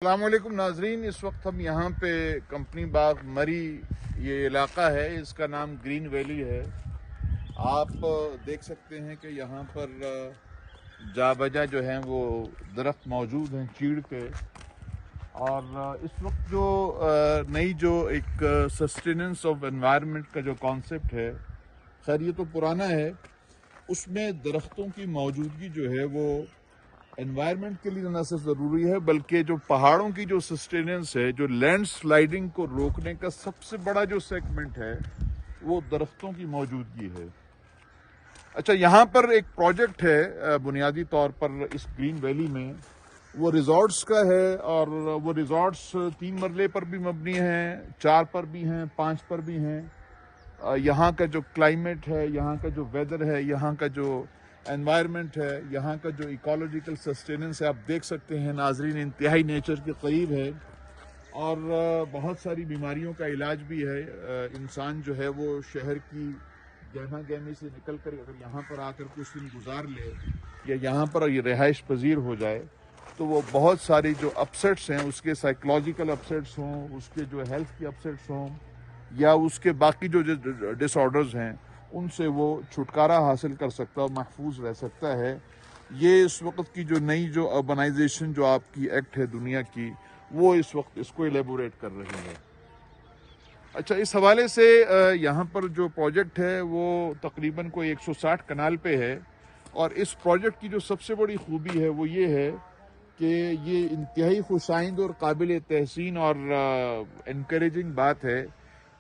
السلام علیکم ناظرین، اس وقت ہم یہاں پہ کمپنی باغ مری یہ علاقہ ہے، اس کا نام گرین ویلی ہے۔ آپ دیکھ سکتے ہیں کہ یہاں پر جا بجا جو ہیں وہ درخت موجود ہیں چیڑ کے، اور اس وقت جو نئی جو ایک سسٹیننس آف انوائرمنٹ کا جو کانسیپٹ ہے، خیر یہ تو پرانا ہے، اس میں درختوں کی موجودگی جو ہے وہ انوائرمنٹ کے لیے نہ صرف ضروری ہے بلکہ جو پہاڑوں کی جو سسٹیننس ہے، جو لینڈ سلائیڈنگ کو روکنے کا سب سے بڑا جو سیگمنٹ ہے وہ درختوں کی موجودگی ہے۔ اچھا، یہاں پر ایک پروجیکٹ ہے بنیادی طور پر اس گرین ویلی میں، وہ ریزورٹس کا ہے، اور وہ ریزورٹس 3 مرلے پر بھی مبنی ہیں، 4 پر بھی ہیں، 5 پر بھی ہیں۔ یہاں کا جو کلائمیٹ ہے، یہاں کا جو ویدر ہے، یہاں کا جو انوائرمنٹ ہے، یہاں کا جو ایکولوجیکل سسٹیننس ہے، آپ دیکھ سکتے ہیں ناظرین، انتہائی نیچر کے قریب ہے، اور بہت ساری بیماریوں کا علاج بھی ہے۔ انسان جو ہے وہ شہر کی گہما گہمی سے نکل کر اگر یہاں پر آ کر کچھ دن گزار لے یا یہاں پر یہ رہائش پذیر ہو جائے تو وہ بہت ساری جو اپسیٹس ہیں، اس کے سائیکولوجیکل اپسیٹس ہوں، اس کے جو ہیلتھ کے اپسیٹس ہوں، یا اس کے باقی جو ڈس آرڈرز ہیں، ان سے وہ چھٹکارا حاصل کر سکتا ہے، محفوظ رہ سکتا ہے۔ یہ اس وقت کی جو نئی جو اربنائزیشن جو آپ کی ایکٹ ہے دنیا کی، وہ اس وقت اس کو ایلیبوریٹ کر رہی ہے۔ اچھا، اس حوالے سے یہاں پر جو پروجیکٹ ہے وہ تقریباً کوئی 160 کنال پہ ہے، اور اس پروجیکٹ کی جو سب سے بڑی خوبی ہے وہ یہ ہے کہ یہ انتہائی خوش آئند اور قابل تحسین اور انکریجنگ بات ہے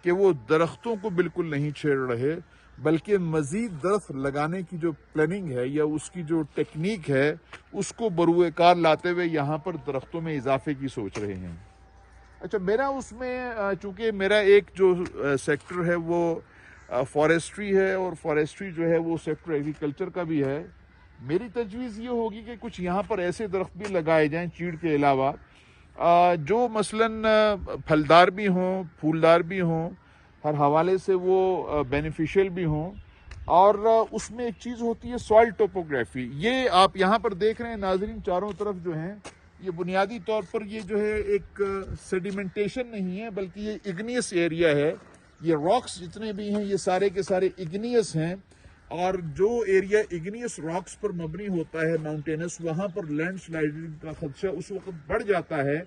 کہ وہ درختوں کو بالکل نہیں چھیڑ رہے، بلکہ مزید درخت لگانے کی جو پلاننگ ہے یا اس کی جو ٹیکنیک ہے اس کو بروئے کار لاتے ہوئے یہاں پر درختوں میں اضافے کی سوچ رہے ہیں۔ اچھا، میرا اس میں چونکہ میرا ایک جو سیکٹر ہے وہ فارسٹری ہے، اور فارسٹری جو ہے وہ سیکٹر ایگریکلچر کا بھی ہے، میری تجویز یہ ہوگی کہ کچھ یہاں پر ایسے درخت بھی لگائے جائیں چیڑ کے علاوہ، جو مثلاً پھلدار بھی ہوں، پھولدار بھی ہوں، ہر حوالے سے وہ بینیفیشل بھی ہوں۔ اور اس میں ایک چیز ہوتی ہے سوائل ٹوپوگرافی، یہ آپ یہاں پر دیکھ رہے ہیں ناظرین، چاروں طرف جو ہیں یہ بنیادی طور پر یہ جو ہے ایک سیڈیمنٹیشن نہیں ہے بلکہ یہ اگنیس ایریا ہے۔ یہ راکس جتنے بھی ہیں یہ سارے کے سارے اگنیس ہیں، اور جو ایریا اگنیس راکس پر مبنی ہوتا ہے ماؤنٹینس، وہاں پر لینڈ سلائڈنگ کا خدشہ اس وقت بڑھ جاتا ہے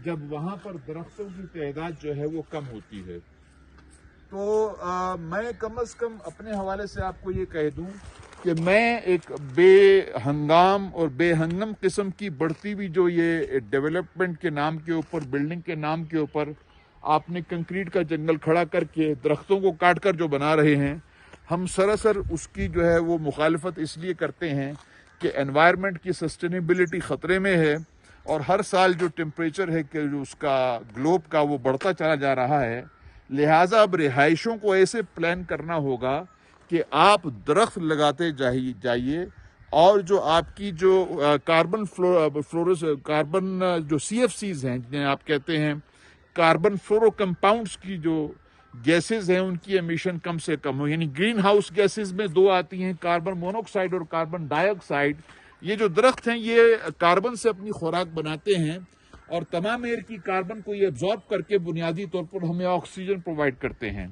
جب وہاں پر درختوں کی تعداد جو ہے وہ کم ہوتی ہے۔ تو میں کم از کم اپنے حوالے سے آپ کو یہ کہہ دوں کہ میں ایک بے ہنگام اور بے ہنگم قسم کی بڑھتی ہوئی جو یہ ڈیولپمنٹ کے نام کے اوپر، بلڈنگ کے نام کے اوپر آپ نے کنکریٹ کا جنگل کھڑا کر کے درختوں کو کاٹ کر جو بنا رہے ہیں، ہم سراسر اس کی جو ہے وہ مخالفت اس لیے کرتے ہیں کہ انوائرمنٹ کی سسٹینیبلٹی خطرے میں ہے، اور ہر سال جو ٹیمپریچر ہے کہ جو اس کا گلوب کا وہ بڑھتا چلا جا رہا ہے، لہٰذا اب رہائشوں کو ایسے پلان کرنا ہوگا کہ آپ درخت لگاتے جائیے، اور جو آپ کی جو کاربن کاربن جو سی ایف سیز ہیں جنہیں آپ کہتے ہیں کاربن فلورو کمپاؤنڈس کی جو گیسز ہیں ان کی امیشن کم سے کم ہو، یعنی گرین ہاؤس گیسز میں 2 آتی ہیں، کاربن مونوکسائڈ اور کاربن ڈائی آکسائڈ۔ یہ جو درخت ہیں یہ کاربن سے اپنی خوراک بناتے ہیں، اور تمام ایئر کی کاربن کو یہ ایبزارب کر کے بنیادی طور پر ہمیں آکسیجن پرووائڈ کرتے ہیں۔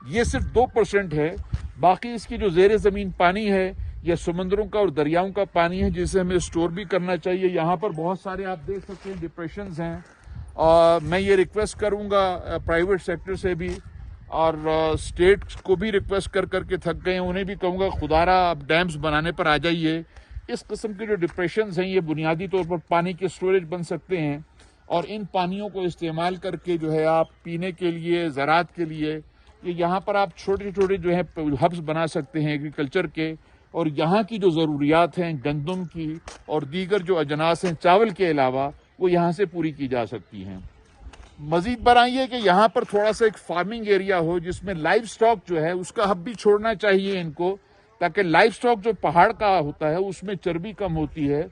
یہ صرف 2% ہے، باقی اس کی جو زیر زمین پانی ہے یا سمندروں کا اور دریاؤں کا پانی ہے جسے ہمیں اسٹور بھی کرنا چاہیے۔ یہاں پر بہت سارے آپ دیکھ سکتے ہیں ڈپریشنز ہیں، اور میں یہ ریکویسٹ کروں گا پرائیویٹ سیکٹر سے بھی، اور اسٹیٹ کو بھی ریکویسٹ کر کے تھک گئے ہیں، انہیں بھی کہوں گا خدارا آپ ڈیمز بنانے پر آ جائیے۔ اس قسم کے جو ڈپریشنز ہیں یہ بنیادی طور پر پانی کے اسٹوریج بن سکتے ہیں، اور ان پانیوں کو استعمال کر کے جو ہے آپ پینے کے لیے، زراعت کے لیے، یہاں پر آپ چھوٹے چھوٹے جو ہے ہبس بنا سکتے ہیں ایگریکلچر کے، اور یہاں کی جو ضروریات ہیں گندم کی اور دیگر جو اجناس ہیں چاول کے علاوہ، وہ یہاں سے پوری کی جا سکتی ہیں۔ مزید برآں یہ کہ یہاں پر تھوڑا سا ایک فارمنگ ایریا ہو جس میں لائف سٹاک جو ہے اس کا ہب بھی چھوڑنا چاہیے ان کو، تاکہ لائف سٹاک جو پہاڑ کا ہوتا ہے اس میں چربی کم ہوتی ہے،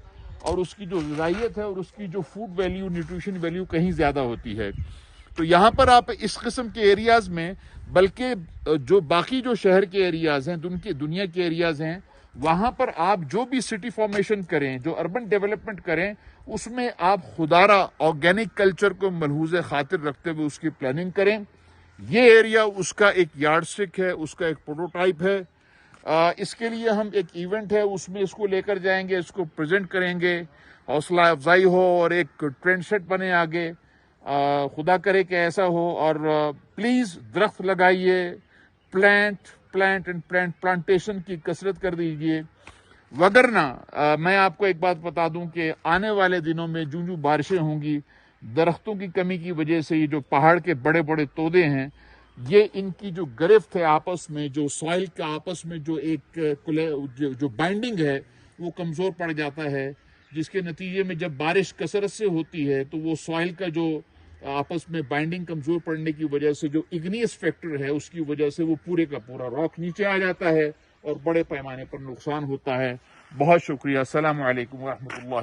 اور اس کی جو غذائیت ہے اور اس کی جو فوڈ ویلیو، نیوٹریشن ویلیو کہیں زیادہ ہوتی ہے۔ تو یہاں پر آپ اس قسم کے ایریاز میں، بلکہ جو باقی جو شہر کے ایریاز ہیں، دنیا کے ایریاز ہیں، وہاں پر آپ جو بھی سٹی فارمیشن کریں، جو اربن ڈیولپمنٹ کریں، اس میں آپ خودارہ آرگینک کلچر کو ملحوظ خاطر رکھتے ہوئے اس کی پلاننگ کریں. یہ ایریا اس کا ایک یارڈ اسٹک ہے، اس کا ایک پروٹوٹائپ ہے. اس کے لیے ہم ایک ایونٹ ہے اس میں اس کو لے کر جائیں گے، اس کو پریزنٹ کریں گے، حوصلہ افزائی ہو اور ایک ٹرینڈ سیٹ بنے آگے. خدا کرے کہ ایسا ہو. اور پلیز درخت لگائیے، پلانٹیشن کی کثرت کر دیجیے. وگرنہ میں آپ کو ایک بات بتا دوں کہ آنے والے دنوں میں جو بارشیں ہوں گی، درختوں کی کمی کی وجہ سے یہ جو پہاڑ کے بڑے بڑے تودے ہیں، یہ ان کی جو گرفت ہے آپس میں، جو سوائل کا آپس میں جو ایک جو بائنڈنگ ہے وہ کمزور پڑ جاتا ہے، جس کے نتیجے میں جب بارش کثرت سے ہوتی ہے تو وہ سوائل کا جو آپس میں بائنڈنگ کمزور پڑنے کی وجہ سے جو اگنیس فیکٹر ہے اس کی وجہ سے وہ پورے کا پورا راک نیچے آ جاتا ہے اور بڑے پیمانے پر نقصان ہوتا ہے. بہت شکریہ. السلام علیکم ورحمۃ اللہ.